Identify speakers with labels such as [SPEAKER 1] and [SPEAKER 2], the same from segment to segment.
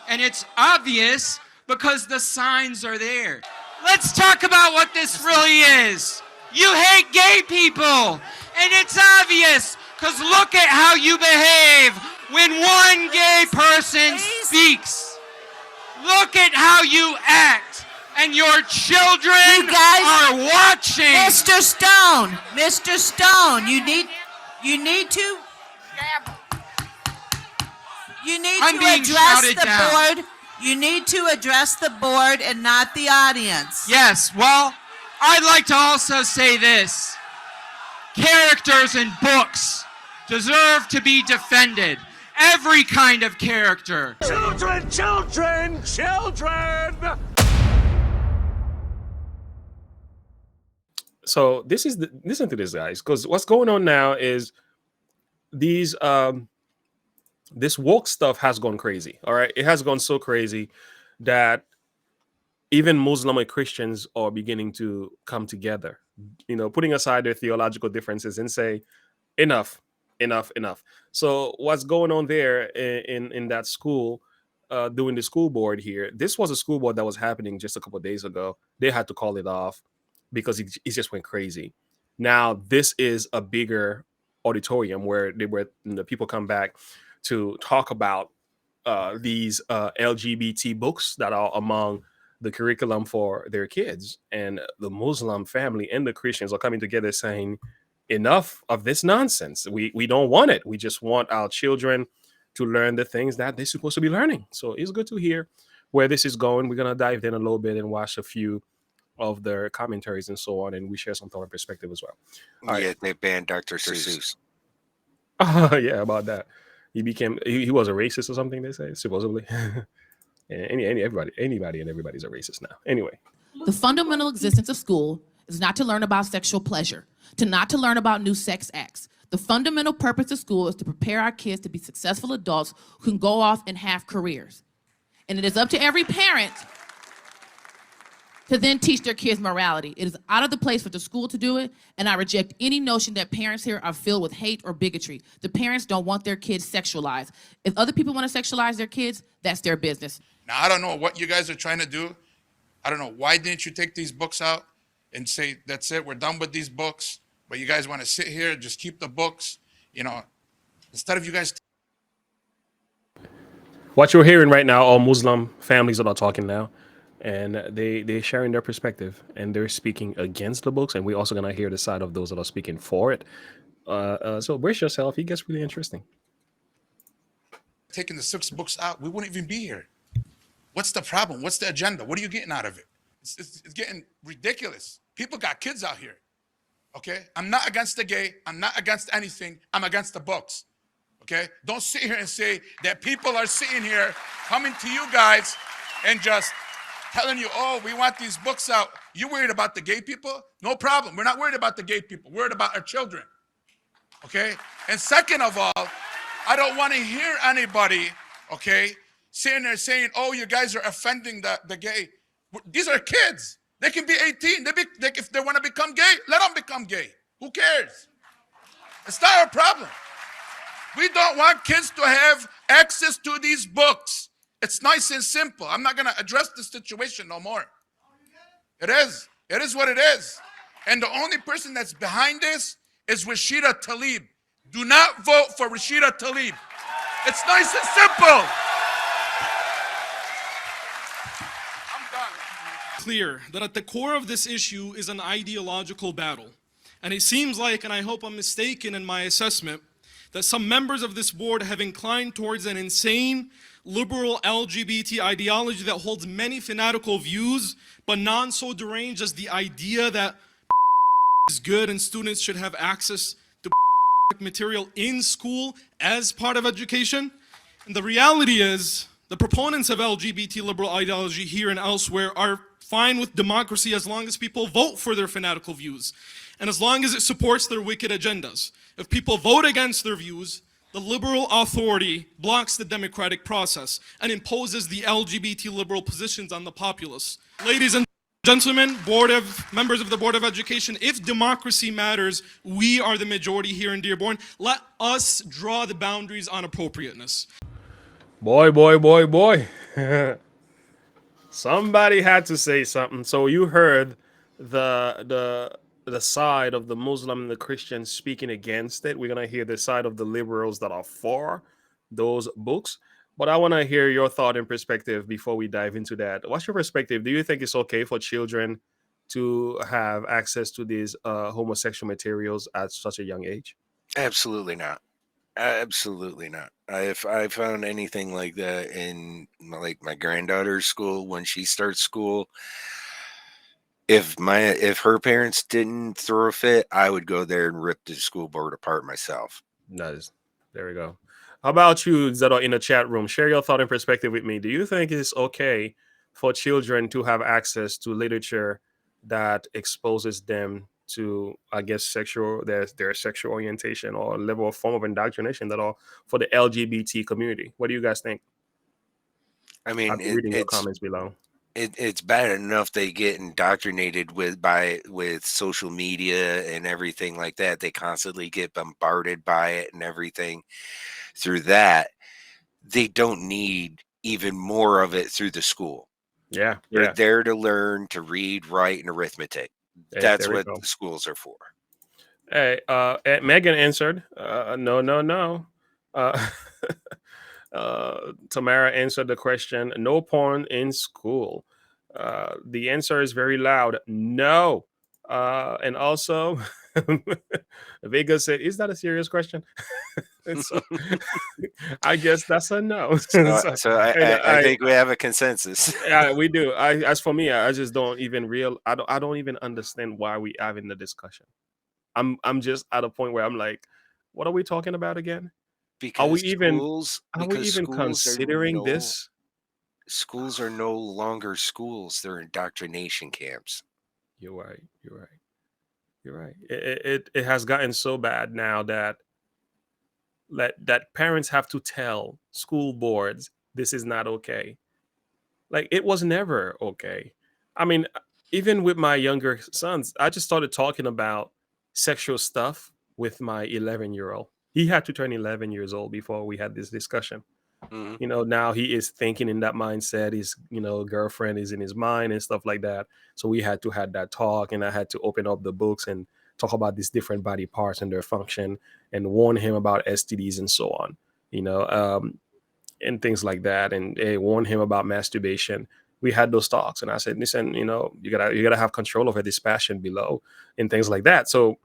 [SPEAKER 1] And it's obvious because the signs are there. Let's talk about what this really is. You hate gay people, and it's obvious because look at how you behave when one gay person speaks. Look at how you act, and your children are watching.
[SPEAKER 2] Mr. Stone, you need to address the board. You need to address the board and not the audience.
[SPEAKER 1] Yes, well, I'd like to also say this. Characters in books deserve to be defended. Every kind of character.
[SPEAKER 3] Children, children, children!
[SPEAKER 4] So listen to this, guys, because what's going on now is these this woke stuff has gone crazy. All right, it has gone so crazy that even Muslim and Christians are beginning to come together, you know, putting aside their theological differences and say, enough. So what's going on there in that school, doing the school board here? This was a school board that was happening just a couple of days ago. They had to call it off because it just went crazy. Now this is a bigger auditorium where the people come back to talk about these LGBT books that are among the curriculum for their kids, and the Muslim family and the Christians are coming together saying, enough of this nonsense. We don't want it. We just want our children to learn the things that they're supposed to be learning. So it's good to hear where this is going. We're gonna dive in a little bit and watch a few of their commentaries and so on, and we share some thought and perspective as well.
[SPEAKER 5] All right. They banned Dr. Seuss.
[SPEAKER 4] Yeah, about that. He was a racist or something, they say, supposedly. Anybody and everybody's a racist now. Anyway.
[SPEAKER 6] The fundamental existence of school is not to learn about sexual pleasure, not to learn about new sex acts. The fundamental purpose of school is to prepare our kids to be successful adults who can go off and have careers. And it is up to every parent to then teach their kids morality. It is out of the place for the school to do it, and I reject any notion that parents here are filled with hate or bigotry. The parents don't want their kids sexualized. If other people want to sexualize their kids, that's their business.
[SPEAKER 7] Now, I don't know what you guys are trying to do. I don't know, why didn't you take these books out and say, that's it, we're done with these books, but you guys want to sit here, just keep the books, you know, instead of you guys.
[SPEAKER 4] What you're hearing right now are Muslim families that are talking now, and they're sharing their perspective, and they're speaking against the books, and we're also going to hear the side of those that are speaking for it. So brace yourself. It gets really interesting.
[SPEAKER 7] Taking the 6 books out, we wouldn't even be here. What's the problem? What's the agenda? What are you getting out of it? It's getting ridiculous. People got kids out here, okay? I'm not against the gay. I'm not against anything. I'm against the books, okay? Don't sit here and say that people are sitting here coming to you guys and just telling you, oh, we want these books out. You worried about the gay people? No problem. We're not worried about the gay people. We're worried about our children, okay? And second of all, I don't want to hear anybody, okay, sitting there saying, oh, you guys are offending the gay. These are kids. They can be 18. If they want to become gay, let them become gay. Who cares? It's not our problem. We don't want kids to have access to these books. It's nice and simple. I'm not going to address the situation no more. It is. It is what it is. And the only person that's behind this is Rashida Tlaib. Do not vote for Rashida Tlaib. It's nice and simple.
[SPEAKER 8] Clear that at the core of this issue is an ideological battle. And it seems like, and I hope I'm mistaken in my assessment, that some members of this board have inclined towards an insane liberal LGBT ideology that holds many fanatical views, but none so deranged as the idea that is good and students should have access to material in school as part of education. And the reality is, the proponents of LGBT liberal ideology here and elsewhere are fine with democracy as long as people vote for their fanatical views and as long as it supports their wicked agendas. If people vote against their views, the liberal authority blocks the democratic process and imposes the LGBT liberal positions on the populace. Ladies and gentlemen, members of the Board of Education, if democracy matters, we are the majority here in Dearborn. Let us draw the boundaries on appropriateness.
[SPEAKER 4] Boy. Somebody had to say something. So you heard the side of the Muslim and the Christians speaking against it. We're gonna hear the side of the liberals that are for those books. But I want to hear your thought and perspective before we dive into that. What's your perspective? Do you think it's okay for children to have access to these homosexual materials at such a young age?
[SPEAKER 5] Absolutely not. Absolutely not. If I found anything like that in my granddaughter's school when she starts school, if her parents didn't throw a fit, I would go there and rip the school board apart myself.
[SPEAKER 4] Nice. There we go. How about you that are in the chat room? Share your thought and perspective with me. Do you think it's okay for children to have access to literature that exposes them to, I guess, their sexual orientation or level of form of indoctrination that are for the LGBT community? What do you guys think?
[SPEAKER 5] I mean,
[SPEAKER 4] I'll be reading your comments below.
[SPEAKER 5] it's bad enough they get indoctrinated with social media and everything like that. They constantly get bombarded by it and everything through that. They don't need even more of it through the school.
[SPEAKER 4] Yeah,
[SPEAKER 5] They're
[SPEAKER 4] yeah.
[SPEAKER 5] there to learn to read, write, and arithmetic.
[SPEAKER 4] Hey,
[SPEAKER 5] That's
[SPEAKER 4] there we
[SPEAKER 5] what
[SPEAKER 4] go.
[SPEAKER 5] the schools are for.
[SPEAKER 4] Hey, Megan answered, no, no, no. Uh, Tamara answered the question, no porn in school. The answer is very loud, no. And also, Vega said, is that a serious question? And so, I guess that's a no.
[SPEAKER 5] So
[SPEAKER 4] And
[SPEAKER 5] I think we have a consensus.
[SPEAKER 4] yeah, we do. As for me, I just don't even I don't even understand why we having the discussion. I'm just at a point where I'm like, what are we talking about again? Are we even considering this?
[SPEAKER 5] Schools are no longer schools. They're indoctrination camps.
[SPEAKER 4] You're right. You're right. You're right. It has gotten so bad now that parents have to tell school boards this is not okay. Like it was never okay. I mean, even with my younger sons, I just started talking about sexual stuff with my 11-year-old. He had to turn 11 years old before we had this discussion.
[SPEAKER 5] Mhm.
[SPEAKER 4] Now he is thinking in that mindset. His, girlfriend is in his mind and stuff like that. So we had to have that talk, and I had to open up the books and talk about these different body parts and their function, and warn him about STDs and so on. And things like that, and warn him about masturbation. We had those talks, and I said, listen, you gotta have control over this passion below, and things like that. So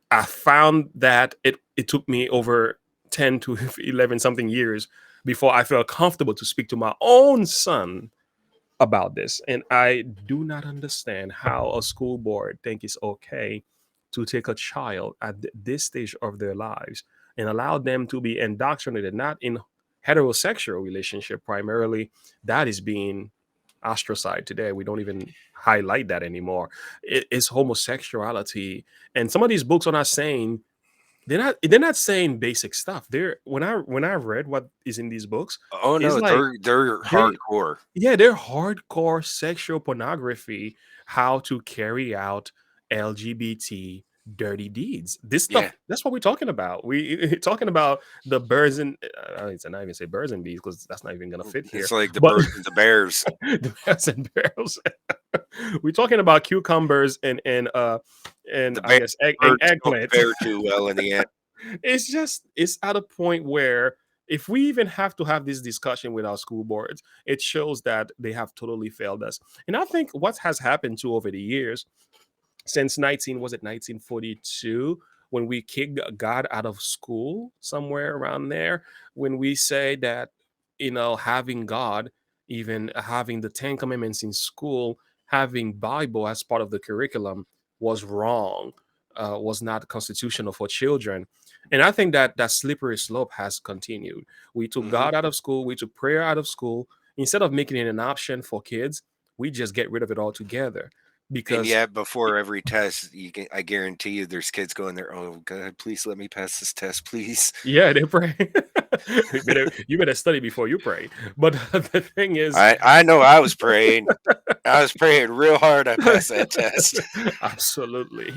[SPEAKER 4] I found that it took me over 10 to 11 something years before I felt comfortable to speak to my own son about this. And I do not understand how a school board think it's okay to take a child at this stage of their lives and allow them to be indoctrinated, not in heterosexual relationship primarily. That is being ostracized today. We don't even highlight that anymore. It's homosexuality. And some of these books are not saying, they're not saying basic stuff. When I read what is in these books,
[SPEAKER 5] Oh
[SPEAKER 4] it's
[SPEAKER 5] no,
[SPEAKER 4] like
[SPEAKER 5] they're
[SPEAKER 4] they
[SPEAKER 5] hardcore.
[SPEAKER 4] yeah, they're hardcore sexual pornography, how to carry out LGBT dirty deeds. This stuff,
[SPEAKER 5] Yeah.
[SPEAKER 4] that's what we're talking about. We talking about the birds and it's not even say birds and bees because that's not even gonna fit here.
[SPEAKER 5] It's like the
[SPEAKER 4] But
[SPEAKER 5] birds and the bears.
[SPEAKER 4] the birds and barrels. We're talking about cucumbers and
[SPEAKER 5] The
[SPEAKER 4] I guess
[SPEAKER 5] birds don't
[SPEAKER 4] eggplant.
[SPEAKER 5] fare too well in the end.
[SPEAKER 4] It's at a point where if we even have to have this discussion with our school boards, it shows that they have totally failed us. And I think what has happened too over the years, since 1942, when we kicked God out of school, somewhere around there, when we say that, having God, even having the 10 commandments in school, having Bible as part of the curriculum was wrong, was not constitutional for children. And I think that slippery slope has continued. We took
[SPEAKER 5] Mhm.
[SPEAKER 4] God out of school, we took prayer out of school. Instead of making it an option for kids, we just get rid of it altogether.
[SPEAKER 5] And
[SPEAKER 4] Because
[SPEAKER 5] yet, before every test, I guarantee you, there's kids going there. Oh God, please let me pass this test, please.
[SPEAKER 4] yeah, they pray. You better study before you pray. But the thing is,
[SPEAKER 5] I know I was praying. I was praying real hard. I passed that test.
[SPEAKER 4] absolutely.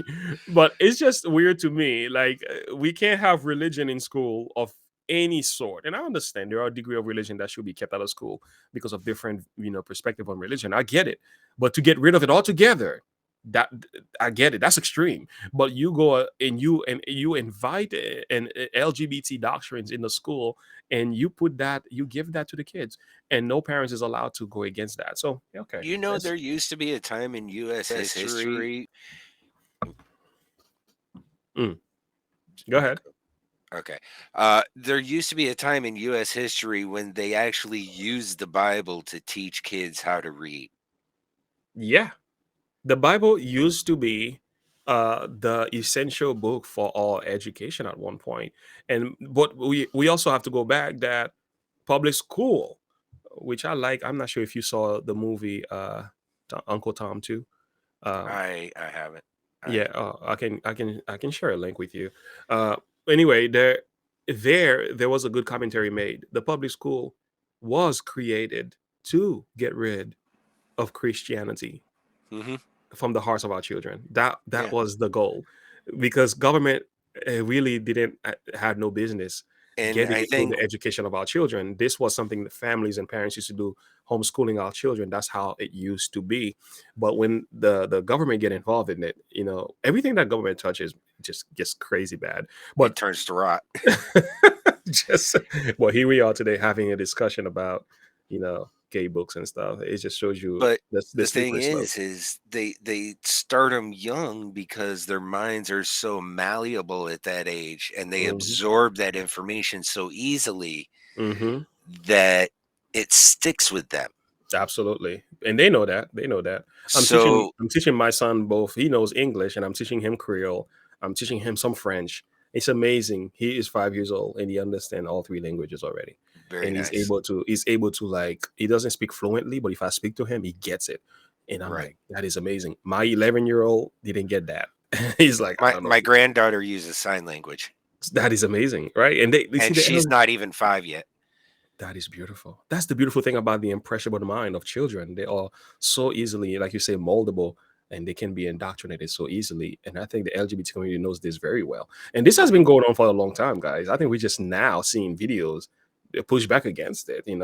[SPEAKER 4] But it's just weird to me. Like we can't have religion in school of any sort. And I understand there are a degree of religion that should be kept out of school because of different, perspective on religion. I get it. But to get rid of it altogether, that I get it. That's extreme. But you go and you invite an LGBT doctrines in the school, and you give that to the kids, and no parents is allowed to go against that. So okay,
[SPEAKER 5] You know, there used to be a time in U.S. history.
[SPEAKER 4] Go ahead.
[SPEAKER 5] Okay. There used to be a time in U.S. history when they actually used the Bible to teach kids how to read.
[SPEAKER 4] Yeah, the Bible used to be the essential book for all education at one point, but we also have to go back that public school, which I like. I'm not sure if you saw the movie Uncle Tom too.
[SPEAKER 5] I haven't.
[SPEAKER 4] Yeah, I can share a link with you. Uh, anyway, there was a good commentary made. The public school was created to get rid of Christianity
[SPEAKER 5] Mm-hmm.
[SPEAKER 4] from the hearts of our children. That
[SPEAKER 5] Yeah.
[SPEAKER 4] was the goal, because government really didn't had no business
[SPEAKER 5] And
[SPEAKER 4] getting
[SPEAKER 5] I
[SPEAKER 4] into
[SPEAKER 5] think
[SPEAKER 4] the education of our children. This was something that families and parents used to do, homeschooling our children. That's how it used to be. But when the government get involved in it, everything that government touches just gets crazy bad.
[SPEAKER 5] it
[SPEAKER 4] But
[SPEAKER 5] turns to rot.
[SPEAKER 4] just well, here we are today having a discussion about gay books and stuff. It just shows you
[SPEAKER 5] But
[SPEAKER 4] the
[SPEAKER 5] the thing
[SPEAKER 4] slippery slope.
[SPEAKER 5] is they start them young because their minds are so malleable at that age, and they
[SPEAKER 4] Mhm.
[SPEAKER 5] absorb that information so easily
[SPEAKER 4] Mhm.
[SPEAKER 5] that it sticks with them.
[SPEAKER 4] Absolutely. And they know that. They know that.
[SPEAKER 5] So
[SPEAKER 4] I'm teaching my son both. He knows English, and I'm teaching him Creole. I'm teaching him some French. It's amazing. He is 5 years old, and he understands all three languages already.
[SPEAKER 5] very
[SPEAKER 4] And
[SPEAKER 5] nice.
[SPEAKER 4] he's able to, like, he doesn't speak fluently, but if I speak to him, he gets it. And I'm
[SPEAKER 5] Right.
[SPEAKER 4] like, that is amazing. My 11-year-old didn't get that. He's like, I
[SPEAKER 5] My
[SPEAKER 4] don't know.
[SPEAKER 5] my granddaughter uses sign language,
[SPEAKER 4] That is amazing, right? And they see
[SPEAKER 5] and
[SPEAKER 4] the
[SPEAKER 5] she's not even 5 yet.
[SPEAKER 4] That is beautiful. That's the beautiful thing about the impressionable mind of children. They are so easily, like you say, moldable, and they can be indoctrinated so easily. And I think the LGBT community knows this very well. And this has been going on for a long time, guys. I think we're just now seeing videos that push back against it.
[SPEAKER 5] And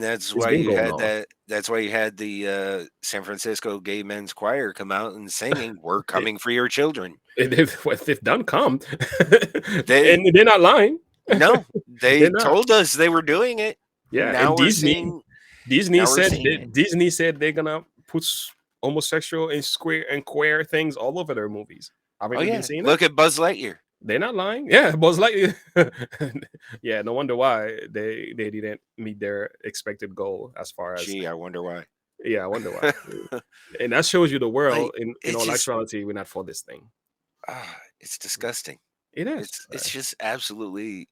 [SPEAKER 5] that's
[SPEAKER 4] It's
[SPEAKER 5] why
[SPEAKER 4] been
[SPEAKER 5] you
[SPEAKER 4] going
[SPEAKER 5] had
[SPEAKER 4] on.
[SPEAKER 5] that's why you had the San Francisco Gay Men's Choir come out and singing, "We're coming for your children."
[SPEAKER 4] They've done come,
[SPEAKER 5] They
[SPEAKER 4] and they're not lying.
[SPEAKER 5] no, they
[SPEAKER 4] They're not.
[SPEAKER 5] told us they were doing it.
[SPEAKER 4] Yeah,
[SPEAKER 5] Now
[SPEAKER 4] and
[SPEAKER 5] we're
[SPEAKER 4] Disney,
[SPEAKER 5] seeing
[SPEAKER 4] Disney
[SPEAKER 5] now we're
[SPEAKER 4] said
[SPEAKER 5] seeing it.
[SPEAKER 4] Disney said they're gonna put homosexual and square and queer things all over their movies. Haven't
[SPEAKER 5] Oh
[SPEAKER 4] you
[SPEAKER 5] yeah,
[SPEAKER 4] been seeing it?
[SPEAKER 5] look at Buzz Lightyear.
[SPEAKER 4] They're not lying. Yeah, Buzz Lightyear. Yeah, no wonder why they didn't meet their expected goal as far as.
[SPEAKER 5] Gee, I wonder why.
[SPEAKER 4] Yeah, I wonder why. And that shows you the world
[SPEAKER 5] Like,
[SPEAKER 4] in
[SPEAKER 5] it's
[SPEAKER 4] all
[SPEAKER 5] just
[SPEAKER 4] actuality, we're not for this thing.
[SPEAKER 5] it's disgusting.
[SPEAKER 4] It is.
[SPEAKER 5] It's just absolutely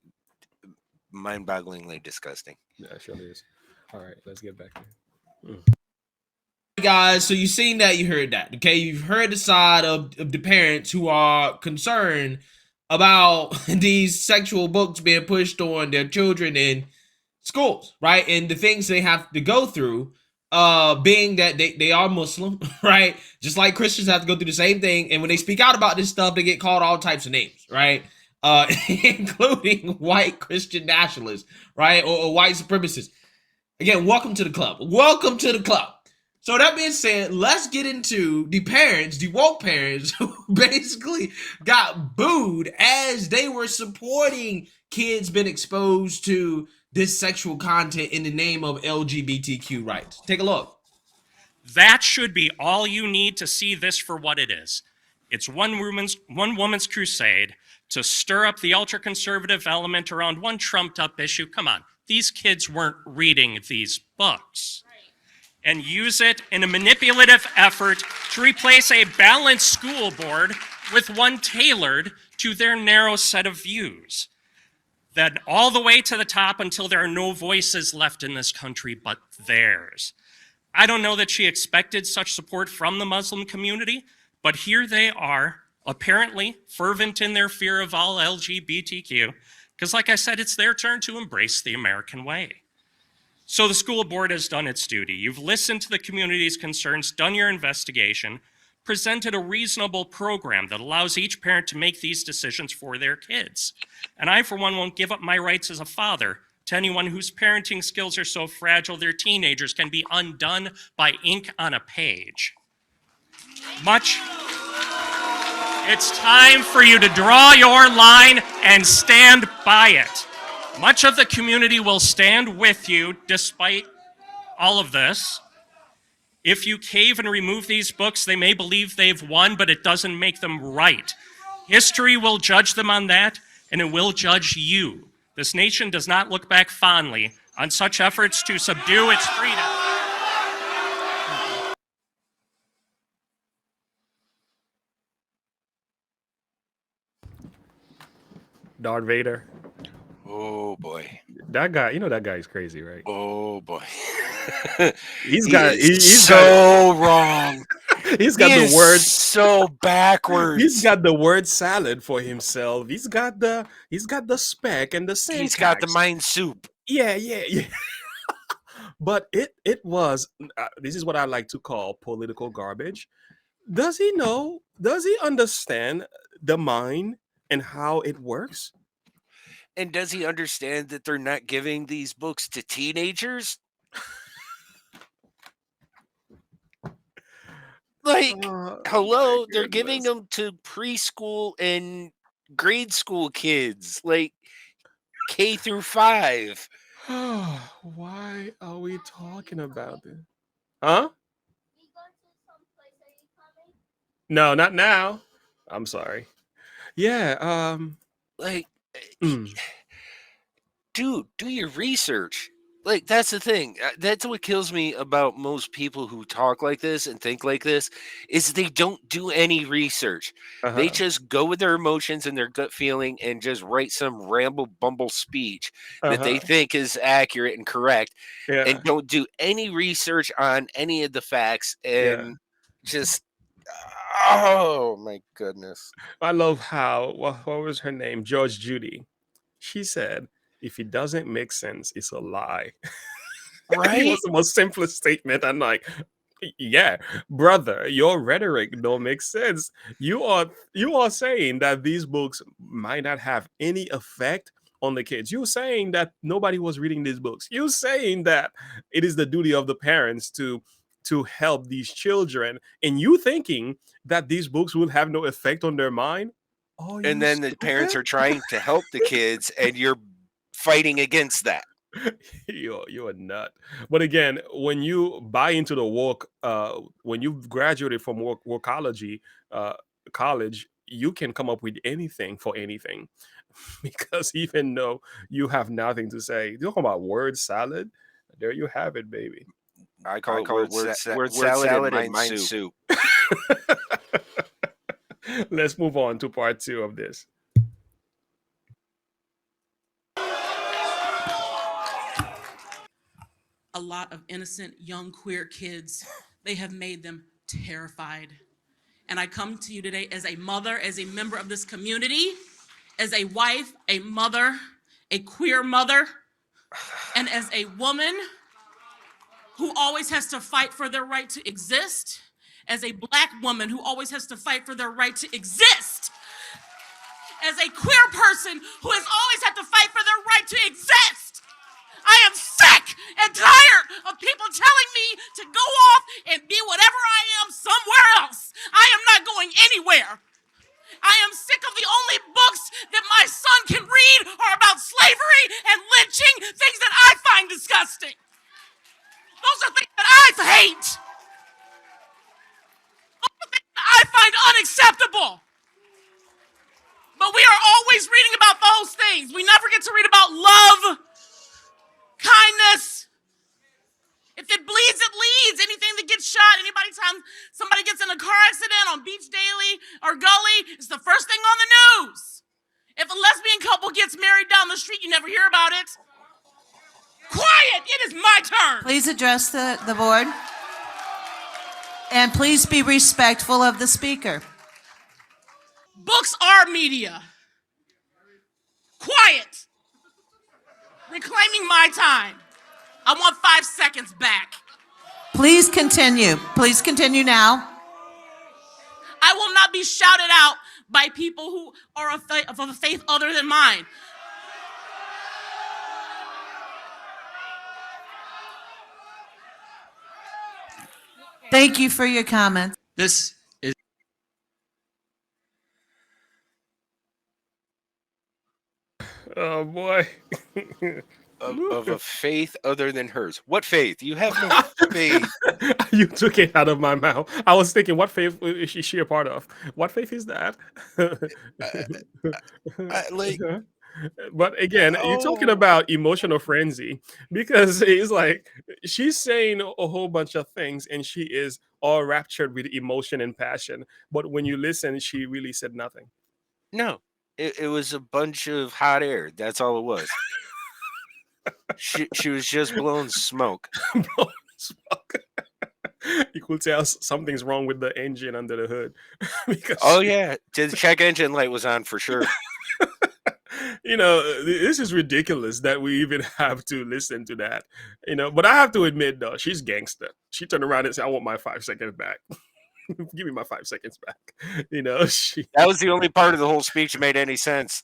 [SPEAKER 5] mind-bogglingly disgusting.
[SPEAKER 4] Yeah, it surely is. All right, let's get back to
[SPEAKER 9] Guys, so you've seen that, you heard that. Okay, you've heard the side of the parents who are concerned about these sexual books being pushed on their children in schools, right? And the things they have to go through, being that they are Muslim, right? Just like Christians have to go through the same thing. And when they speak out about this stuff, they get called all types of names, right? Including white Christian nationalists, right? Or white supremacists. Again, welcome to the club. Welcome to the club. So that being said, let's get into the parents, the woke parents, who basically got booed as they were supporting kids being exposed to this sexual content in the name of LGBTQ rights. Take a look.
[SPEAKER 10] That should be all you need to see this for what it is. It's one woman's crusade to stir up the ultra-conservative element around one trumped-up issue. Come on, these kids weren't reading these books. And use it in a manipulative effort to replace a balanced school board with one tailored to their narrow set of views. Then all the way to the top until there are no voices left in this country but theirs. I don't know that she expected such support from the Muslim community, but here they are, apparently fervent in their fear of all LGBTQ, because like I said, it's their turn to embrace the American way. So the school board has done its duty. You've listened to the community's concerns, done your investigation, presented a reasonable program that allows each parent to make these decisions for their kids. And I, for one, won't give up my rights as a father to anyone whose parenting skills are so fragile their teenagers can be undone by ink on a page. It's time for you to draw your line and stand by it. Much of the community will stand with you despite all of this. If you cave and remove these books, they may believe they've won, but it doesn't make them right. History will judge them on that, and it will judge you. This nation does not look back fondly on such efforts to subdue its freedom.
[SPEAKER 4] Darth Vader.
[SPEAKER 5] Oh boy.
[SPEAKER 4] That guy, that guy is crazy, right?
[SPEAKER 5] Oh boy.
[SPEAKER 4] He's
[SPEAKER 5] wrong.
[SPEAKER 4] He's got the word
[SPEAKER 5] so backwards.
[SPEAKER 4] He's got the word salad for himself. He's got the spec and the syntax.
[SPEAKER 5] He's got the mind soup.
[SPEAKER 4] Yeah. But it was this is what I like to call political garbage. Does he know? Does he understand the mind and how it works?
[SPEAKER 5] And does he understand that they're not giving these books to teenagers? Like, hello, they're giving them to preschool and grade school kids, like K through 5.
[SPEAKER 4] Why are we talking about this? Huh? No, not now. I'm sorry. Yeah,
[SPEAKER 5] Like, dude, do your research. Like, that's the thing. That's what kills me about most people who talk like this and think like this, is they don't do any research. They just go with their emotions and their gut feeling and just write some ramble bumble speech that they think is accurate and correct, and don't do any research on any of the facts, and just, oh my goodness.
[SPEAKER 4] I love how what was her name? George Judy. She said, if it doesn't make sense, it's a lie.
[SPEAKER 5] Right?
[SPEAKER 4] It was the most simplest statement. I'm like, yeah, brother, your rhetoric don't make sense. You are saying that these books might not have any effect on the kids. You're saying that nobody was reading these books. You're saying that it is the duty of the parents to help these children, and you thinking that these books will have no effect on their mind. Oh,
[SPEAKER 5] And then the parents are trying to help the kids, and you're fighting against that.
[SPEAKER 4] You're a nut. But again, when you buy into the woke, when you've graduated from wokeology, college, you can come up with anything for anything, because even though you have nothing to say, you're talking about word salad. There you have it, baby.
[SPEAKER 5] I call it word salad and mind soup.
[SPEAKER 4] Let's move on to part 2 of this.
[SPEAKER 11] A lot of innocent young queer kids, they have made them terrified. And I come to you today as a mother, as a member of this community, as a wife, a mother, a queer mother, and as a woman who always has to fight for their right to exist, as a Black woman who always has to fight for their right to exist, as a queer person who has always had to fight for their right to exist. I am sick and tired of people telling me to go off and be whatever I am somewhere else. I am not going anywhere. I am sick of the only books that my son can read are about slavery and lynching, things that I find disgusting. Those are things that I hate. Those are things that I find unacceptable. But we are always reading about those things. We never get to read about love, kindness. If it bleeds, it leads. Anything that gets shot, time somebody gets in a car accident on Beach Daily or Gully, it's the first thing on the news. If a lesbian couple gets married down the street, you never hear about it. Quiet, it is my turn.
[SPEAKER 2] Please address the board. And please be respectful of the speaker.
[SPEAKER 11] Books are media. Quiet. Reclaiming my time. I want 5 seconds back.
[SPEAKER 2] Please continue. Please continue now.
[SPEAKER 11] I will not be shouted out by people who are of a faith other than mine.
[SPEAKER 2] Thank you for your comments.
[SPEAKER 1] This is
[SPEAKER 4] Oh boy.
[SPEAKER 5] Of a faith other than hers. What faith? You have no faith.
[SPEAKER 4] You took it out of my mouth. I was thinking, what faith is she a part of? What faith is that?
[SPEAKER 5] Like,
[SPEAKER 4] But again, you're talking about emotional frenzy because it's like she's saying a whole bunch of things and she is all raptured with emotion and passion. But when you listen, she really said nothing.
[SPEAKER 5] no, it was a bunch of hot air. That's all it was. She was just blowing smoke.
[SPEAKER 4] Blowing smoke. You could tell something's wrong with the engine under the hood. Because
[SPEAKER 5] Oh yeah, the check engine light was on for sure.
[SPEAKER 4] this is ridiculous that we even have to listen to that. But I have to admit though, she's gangster. She turned around and said, I want my 5 seconds back. Give me my 5 seconds back. She
[SPEAKER 5] That was the only part of the whole speech that made any sense.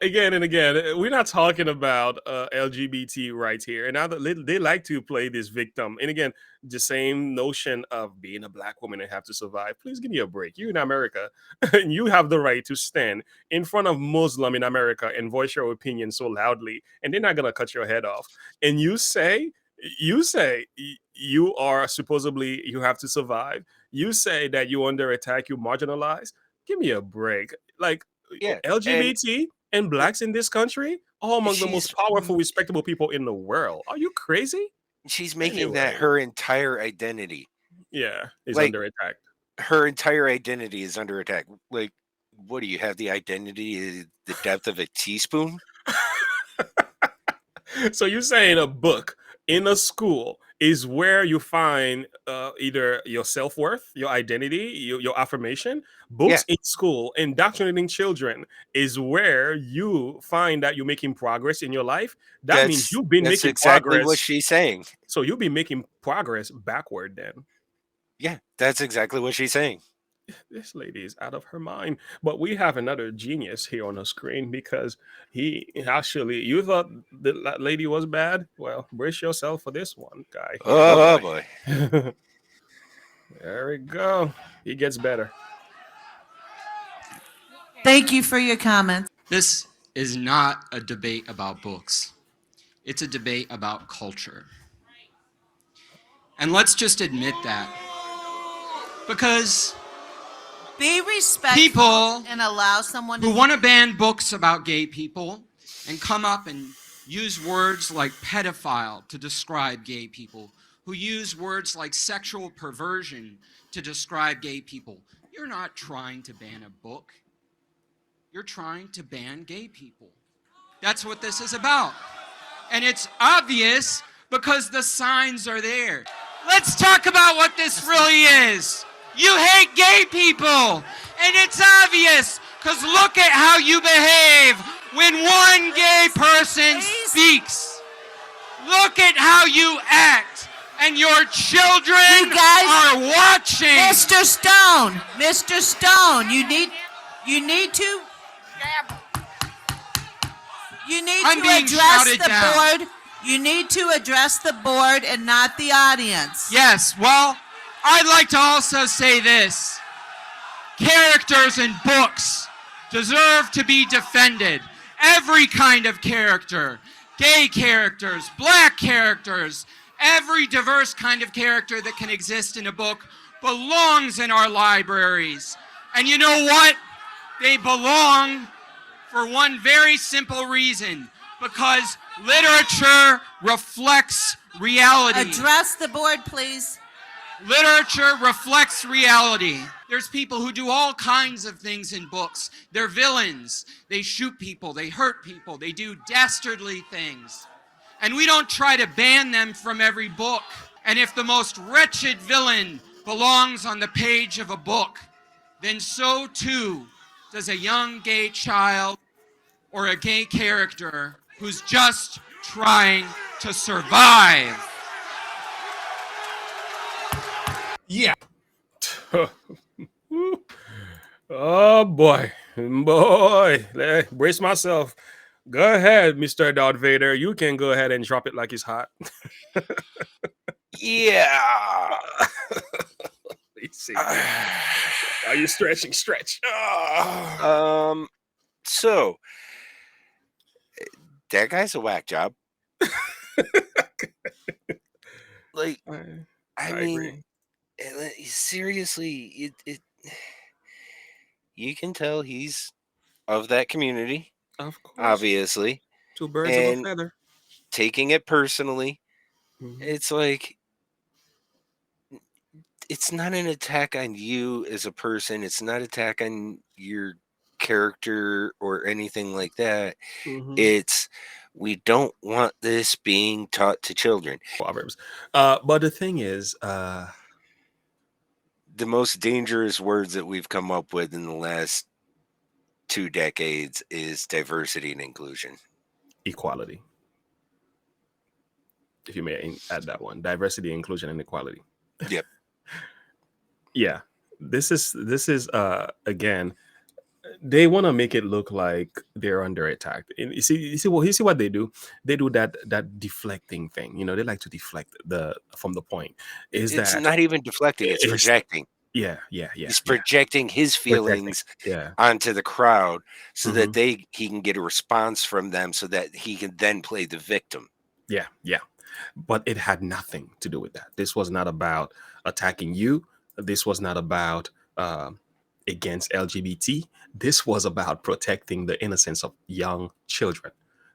[SPEAKER 4] Again and again, we're not talking about LGBT rights here. And now that they like to play this victim. And again, the same notion of being a black woman and have to survive. Please give me a break. You're in America and you have the right to stand in front of Muslim in America and voice your opinion so loudly, and they're not gonna cut your head off. And you say you are supposedly you have to survive. You say that you're under attack, you marginalized. Give me a break. Like
[SPEAKER 5] Yeah,
[SPEAKER 4] LGBT and blacks in this country are among the most
[SPEAKER 5] she's
[SPEAKER 4] powerful, respectable people in the world. Are you crazy?
[SPEAKER 5] she's making that
[SPEAKER 4] Anyway.
[SPEAKER 5] her entire identity.
[SPEAKER 4] Yeah, is
[SPEAKER 5] Like-
[SPEAKER 4] under attack.
[SPEAKER 5] Her entire identity is under attack. Like, what do you have? The identity, the depth of a teaspoon?
[SPEAKER 4] So you're saying a book in a school is where you find either your self-worth, your identity, your affirmation. Books in school, indoctrinating children is where you find that you're making progress in your life. That means you've been
[SPEAKER 5] That's
[SPEAKER 4] making
[SPEAKER 5] exactly
[SPEAKER 4] progress.
[SPEAKER 5] what she's saying.
[SPEAKER 4] So you'll be making progress backward then.
[SPEAKER 5] Yeah, that's exactly what she's saying.
[SPEAKER 4] This lady is out of her mind. But we have another genius here on the screen because he actually, you thought that lady was bad? Well, brace yourself for this one, guy.
[SPEAKER 5] Oh boy.
[SPEAKER 4] There we go. He gets better.
[SPEAKER 2] Thank you for your comments.
[SPEAKER 1] This is not a debate about books. It's a debate about culture. And let's just admit that. Because
[SPEAKER 2] Be respectful
[SPEAKER 1] people
[SPEAKER 2] and allow someone
[SPEAKER 1] who
[SPEAKER 2] to.
[SPEAKER 1] want to ban books about gay people and come up and use words like pedophile to describe gay people, who use words like sexual perversion to describe gay people, you're not trying to ban a book. You're trying to ban gay people. That's what this is about. And it's obvious because the signs are there. Let's talk about what this really is. You hate gay people, and it's obvious because look at how you behave when one gay person speaks. Look at how you act, and your children
[SPEAKER 2] You guys-
[SPEAKER 1] are watching.
[SPEAKER 2] Mr. Stone, you need to
[SPEAKER 1] I'm being
[SPEAKER 2] address
[SPEAKER 1] shouted
[SPEAKER 2] the
[SPEAKER 1] down.
[SPEAKER 2] board. You need to address the board and not the audience.
[SPEAKER 1] Yes, well, I'd like to also say this. Characters in books deserve to be defended. Every kind of character. Gay characters, black characters, every diverse kind of character that can exist in a book belongs in our libraries. And you know what? They belong for one very simple reason. Because literature reflects reality.
[SPEAKER 2] Address the board, please.
[SPEAKER 1] Literature reflects reality. There's people who do all kinds of things in books. They're villains. They shoot people. They hurt people. They do dastardly things. And we don't try to ban them from every book. And if the most wretched villain belongs on the page of a book, then so too does a young gay child or a gay character who's just trying to survive.
[SPEAKER 9] Yeah.
[SPEAKER 4] Oh boy, brace myself. Go ahead, Mr. Darth Vader. You can go ahead and drop it like it's hot.
[SPEAKER 5] Yeah.
[SPEAKER 4] Let's see. Are you stretching? Stretch.
[SPEAKER 5] So that guy's a whack job. Like, I mean,
[SPEAKER 4] agree.
[SPEAKER 5] seriously, you can tell he's of that community,
[SPEAKER 4] Of course.
[SPEAKER 5] obviously,
[SPEAKER 4] Two birds of a
[SPEAKER 5] and
[SPEAKER 4] feather.
[SPEAKER 5] taking it personally.
[SPEAKER 4] Mhm.
[SPEAKER 5] It's like, it's not an attack on you as a person. It's not attack on your character or anything like that.
[SPEAKER 4] Mhm.
[SPEAKER 5] It's, we don't want this being taught to children.
[SPEAKER 4] Proverbs. But the thing is,
[SPEAKER 5] The most dangerous words that we've come up with in the last 2 decades is diversity and inclusion.
[SPEAKER 4] equality. If you may add that one, diversity, inclusion, and equality.
[SPEAKER 5] Yep.
[SPEAKER 4] Yeah, this is again. They want to make it look like they're under attack. And you see what they do. They do that deflecting thing. You know, they like to deflect from the point. Is
[SPEAKER 5] It's
[SPEAKER 4] that
[SPEAKER 5] not even deflecting, it's
[SPEAKER 4] is
[SPEAKER 5] projecting.
[SPEAKER 4] yeah.
[SPEAKER 5] He's projecting his
[SPEAKER 4] Projecting.
[SPEAKER 5] feelings
[SPEAKER 4] Yeah.
[SPEAKER 5] onto the crowd so that
[SPEAKER 4] Mhm.
[SPEAKER 5] he can get a response from them so that he can then play the victim.
[SPEAKER 4] Yeah. But it had nothing to do with that. This was not about attacking you. This was not about against LGBT. This was about protecting the innocence of young children.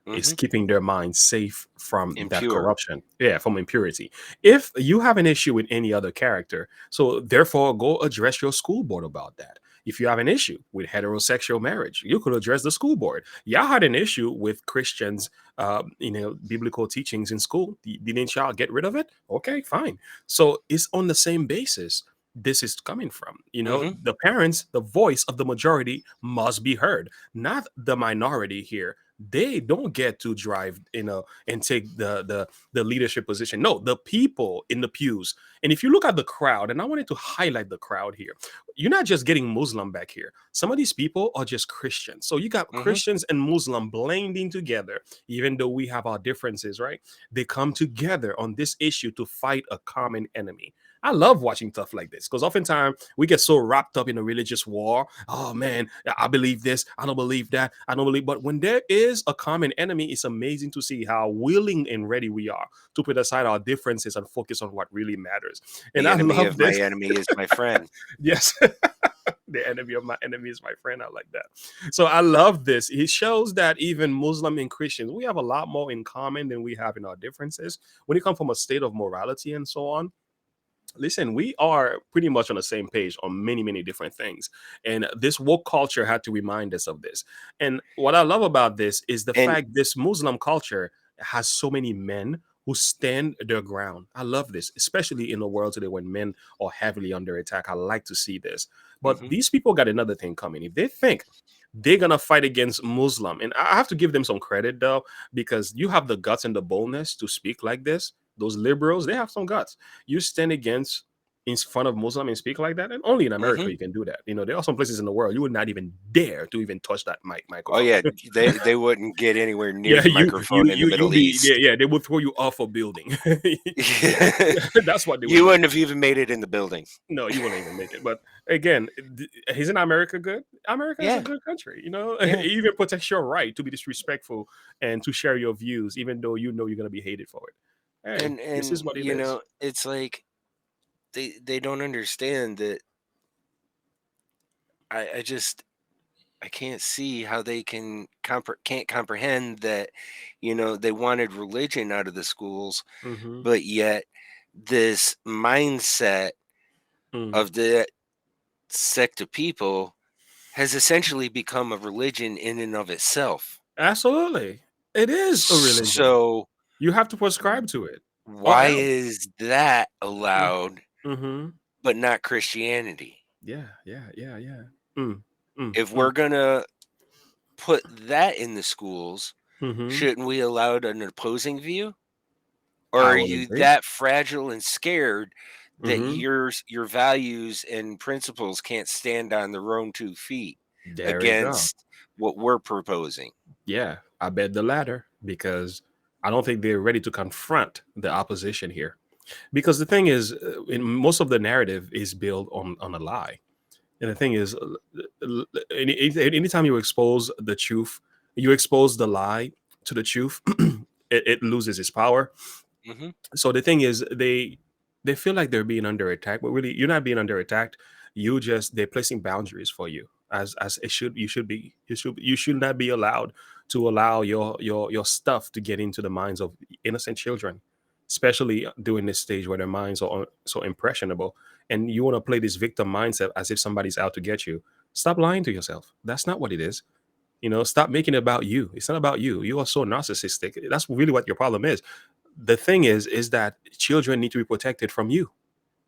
[SPEAKER 4] Is keeping their minds safe from that
[SPEAKER 5] Impure.
[SPEAKER 4] corruption. Yeah, from impurity. If you have an issue with any other character, so therefore go address your school board about that. If you have an issue with heterosexual marriage, you could address the school board. Y'all had an issue with Christians, biblical teachings in school. Didn't y'all get rid of it? Okay, fine. So it's on the same basis this is coming from. The parents, the voice of the majority must be heard, not the minority here. They don't get to drive and take the leadership position. No, the people in the pews. And if you look at the crowd, and I wanted to highlight the crowd here, you're not just getting Muslim back here. Some of these people are just Christians. So you got Christians and Muslim blending together, even though we have our differences, right? They come together on this issue to fight a common enemy. I love watching stuff like this because oftentimes we get so wrapped up in a religious war. Oh man, I believe this, I don't believe that, I don't believe. But when there is a common enemy, it's amazing to see how willing and ready we are to put aside our differences and focus on what really matters. And
[SPEAKER 5] The
[SPEAKER 4] I
[SPEAKER 5] enemy
[SPEAKER 4] love
[SPEAKER 5] of my
[SPEAKER 4] this.
[SPEAKER 5] enemy is my friend.
[SPEAKER 4] Yes. The enemy of my enemy is my friend. I like that. So I love this. It shows that even Muslim and Christians, we have a lot more in common than we have in our differences. When you come from a state of morality and so on, listen, we are pretty much on the same page on many, many different things. And this woke culture had to remind us of this. And what I love about this is the
[SPEAKER 5] And
[SPEAKER 4] fact this Muslim culture has so many men who stand their ground. I love this, especially in a world today when men are heavily under attack. I like to see this. But these people got another thing coming. If they think they're gonna fight against Muslim, and I have to give them some credit though, because you have the guts and the boldness to speak like this. Those liberals, they have some guts. You stand against in front of Muslim and speak like that, and only in America you can do that. There are some places in the world you would not even dare to even touch that
[SPEAKER 5] oh
[SPEAKER 4] microphone.
[SPEAKER 5] yeah, they wouldn't get anywhere near
[SPEAKER 4] Yeah,
[SPEAKER 5] the
[SPEAKER 4] you
[SPEAKER 5] microphone in the Middle East.
[SPEAKER 4] they would throw you off a building. That's what they would
[SPEAKER 5] You
[SPEAKER 4] do.
[SPEAKER 5] wouldn't have even made it in the building.
[SPEAKER 4] No, you wouldn't even make it. But again, isn't America good? America is a
[SPEAKER 5] Yeah.
[SPEAKER 4] good country.
[SPEAKER 5] Yeah.
[SPEAKER 4] It even protects your right to be disrespectful and to share your views, even though you know you're going to be hated for it. Hey, this is
[SPEAKER 5] And
[SPEAKER 4] what it is.
[SPEAKER 5] it's like they don't understand that. I just, I can't see how they can't comprehend that, they wanted religion out of the schools,
[SPEAKER 4] Mhm.
[SPEAKER 5] but yet this mindset
[SPEAKER 4] Mm.
[SPEAKER 5] of the sect of people has essentially become a religion in and of itself.
[SPEAKER 4] Absolutely. It is a religion.
[SPEAKER 5] So
[SPEAKER 4] You have to prescribe to it.
[SPEAKER 5] why
[SPEAKER 4] else.
[SPEAKER 5] is that allowed,
[SPEAKER 4] Mhm.
[SPEAKER 5] but not Christianity?
[SPEAKER 4] Yeah. Mm,
[SPEAKER 5] If we're gonna put that in the schools,
[SPEAKER 4] Mhm.
[SPEAKER 5] shouldn't we allow an opposing view? Or
[SPEAKER 4] I
[SPEAKER 5] are
[SPEAKER 4] would
[SPEAKER 5] you
[SPEAKER 4] agree.
[SPEAKER 5] that fragile and scared that
[SPEAKER 4] Mhm.
[SPEAKER 5] your values and principles can't stand on their own 2 feet
[SPEAKER 4] There you go.
[SPEAKER 5] against what we're proposing.
[SPEAKER 4] Yeah, I bet the latter because I don't think they're ready to confront the opposition here. Because the thing is, in most of the narrative is built on a lie. And the thing is, anytime you expose the truth, you expose the lie to the truth, it loses its power.
[SPEAKER 5] Mhm.
[SPEAKER 4] So the thing is, they feel like they're being under attack, but really, you're not being under attack. They're placing boundaries for you, as it should you should be. You should not be allowed to allow your stuff to get into the minds of innocent children, especially during this stage where their minds are so impressionable, and you want to play this victim mindset as if somebody's out to get you. Stop lying to yourself. That's not what it is. Stop making it about you. It's not about you. You are so narcissistic. That's really what your problem is. The thing is that children need to be protected from you.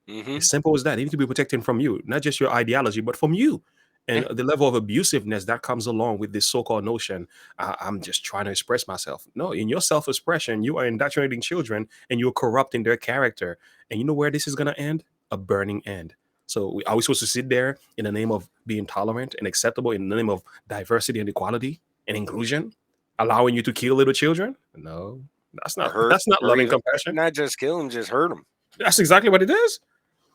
[SPEAKER 5] Mhm.
[SPEAKER 4] As simple as that. They need to be protected from you, not just your ideology, but from you. And
[SPEAKER 5] Yeah.
[SPEAKER 4] the level of abusiveness that comes along with this so-called notion, I'm just trying to express myself. No, in your self-expression, you are indoctrinating children and you're corrupting their character. And you know where this is going to end? A burning end. So are we supposed to sit there in the name of being tolerant and acceptable, in the name of diversity and equality and inclusion, allowing you to kill little children? No, that's
[SPEAKER 5] Or
[SPEAKER 4] not
[SPEAKER 5] hurt,
[SPEAKER 4] that's not
[SPEAKER 5] or
[SPEAKER 4] loving
[SPEAKER 5] even
[SPEAKER 4] compassion.
[SPEAKER 5] not just kill them, just hurt them.
[SPEAKER 4] That's exactly what it is.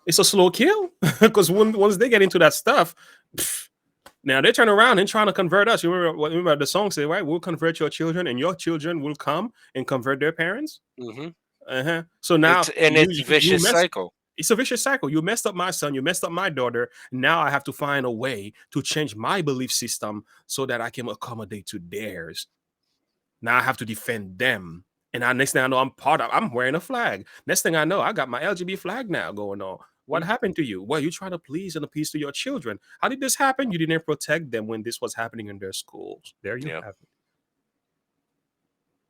[SPEAKER 4] It's a slow kill because once they get into that stuff, pff, now they turn around and trying to convert us. You remember the song say, right? We'll convert your children, and your children will come and convert their parents.
[SPEAKER 5] Mhm.
[SPEAKER 4] Uh-huh. So now
[SPEAKER 5] It's a
[SPEAKER 4] you
[SPEAKER 5] vicious
[SPEAKER 4] mess.
[SPEAKER 5] cycle.
[SPEAKER 4] It's a vicious cycle. You messed up my son. You messed up my daughter. Now I have to find a way to change my belief system so that I can accommodate to theirs. Now I have to defend them. And now next thing I know, I'm wearing a flag. Next thing I know, I got my LGBT flag now going on. What
[SPEAKER 5] Mm.
[SPEAKER 4] happened to you? Well, you're trying to please and appease to your children. How did this happen? You didn't protect them when this was happening in their schools. There you
[SPEAKER 5] Yep.
[SPEAKER 4] have it.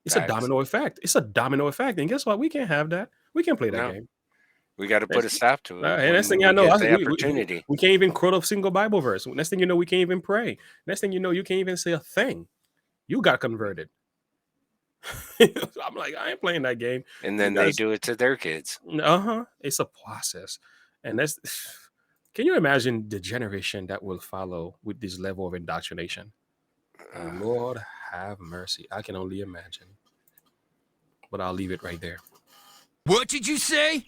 [SPEAKER 4] It's a
[SPEAKER 5] Facts.
[SPEAKER 4] domino effect. It's a domino effect. And guess what? We can't have that. We can't play that
[SPEAKER 5] No,
[SPEAKER 4] game.
[SPEAKER 5] we got to put a
[SPEAKER 4] Next,
[SPEAKER 5] stop to it
[SPEAKER 4] and next thing
[SPEAKER 5] when
[SPEAKER 4] I
[SPEAKER 5] we
[SPEAKER 4] know,
[SPEAKER 5] get the opportunity.
[SPEAKER 4] we can't even quote a single Bible verse. Next thing you know, we can't even pray. Next thing you know, you can't even say a thing. You got converted. I'm like, I ain't playing that game.
[SPEAKER 5] And
[SPEAKER 4] You
[SPEAKER 5] then they
[SPEAKER 4] guys,
[SPEAKER 5] do it to their kids.
[SPEAKER 4] it's a process, and that's. Can you imagine the generation that will follow with this level of indoctrination? Lord have mercy. I can only imagine. But I'll leave it right there.
[SPEAKER 3] What did you say?